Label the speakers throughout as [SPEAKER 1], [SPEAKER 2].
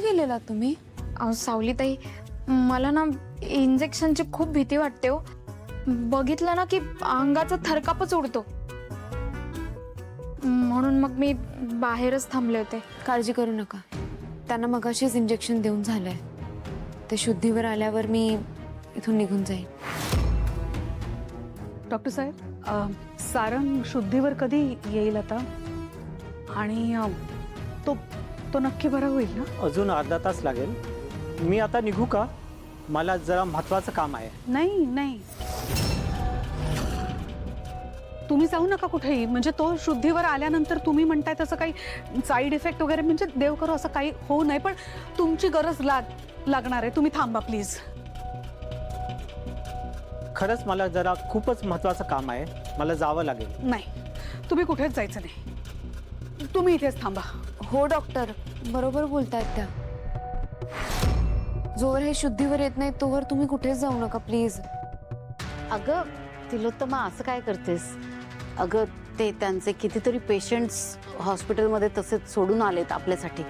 [SPEAKER 1] गेलेला तुम्ही?
[SPEAKER 2] सावलीताई, मला ना इंजेक्शनची खूप भीती वाटते हो. बघितलं ना की अंगाचा थरकापच उडतो, म्हणून मग मी बाहेरच थांबले होते.
[SPEAKER 1] काळजी करू नका, त्यांना मगाशीच इंजेक्शन देऊन झालंय. ते शुद्धीवर आल्यावर मी इथून निघून जाईन.
[SPEAKER 3] डॉक्टर साहेब, सारंग शुद्धीवर कधी येईल आता? आणि तो तो नक्की बरा होईल ना?
[SPEAKER 4] अजून अर्धा तास लागेल. मी आता निघू का? मला जरा महत्त्वाचं काम आहे.
[SPEAKER 3] नाही नाही, तुम्ही जाऊ नका कुठेही. म्हणजे तो शुद्धीवर आल्यानंतर तुम्ही म्हणताय तसं काही साईड इफेक्ट वगैरे, म्हणजे देव करो असं काही होऊ नये. पण तुमची गरज लागणार आहे. तुम्ही थांबा प्लीज.
[SPEAKER 4] खरंच मला जरा खूपच महत्त्वाचं काम आहे. मला जावं लागेल.
[SPEAKER 3] नाही, तुम्ही कुठेच जायचं नाही. तुम्ही इथेच थांबा.
[SPEAKER 1] हो डॉक्टर, बरोबर बोलतायत त्या. जोवर हे शुद्धीवर येत नाही तोवर तुम्ही कुठेच जाऊ नका प्लीज.
[SPEAKER 5] अगं तिलोत्तमा, असं काय करतेस? अगं ते त्यांचे कितीतरी पेशंट्स हॉस्पिटलमध्ये तसेच सोडून आलेत आपल्यासाठी.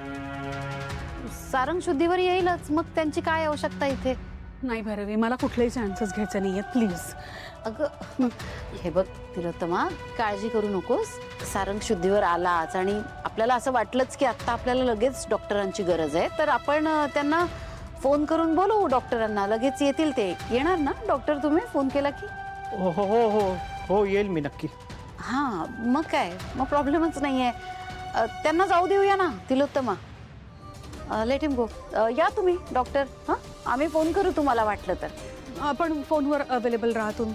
[SPEAKER 5] सारंग शुद्धीवर येईलच, मग त्यांची काय आवश्यकता इथे?
[SPEAKER 3] नाही भैरवी, मला कुठलेही चान्सेस घ्यायचे नाही आहेत प्लीज.
[SPEAKER 5] अगं हे बघ तिलोत्तमा, काळजी करू नकोस. सारंग शुद्धीवर आलाच आणि आपल्याला असं वाटलंच की आत्ता आपल्याला लगेच डॉक्टरांची गरज आहे, तर आपण त्यांना फोन करून बोलवू डॉक्टरांना. लगेच येतील ते. येणार ना डॉक्टर तुम्ही फोन केला की?
[SPEAKER 4] हो हो हो हो हो, येईल मी नक्की.
[SPEAKER 5] हां, मग काय, मग प्रॉब्लेमच नाही आहे. त्यांना जाऊ देऊया ना तिलोत्तमा. Let him go. या तुम्ही डॉक्टर. हां, आम्ही फोन करू तुम्हाला वाटलं तर.
[SPEAKER 3] आपण फोनवर अवेलेबल राहा तुम्ही.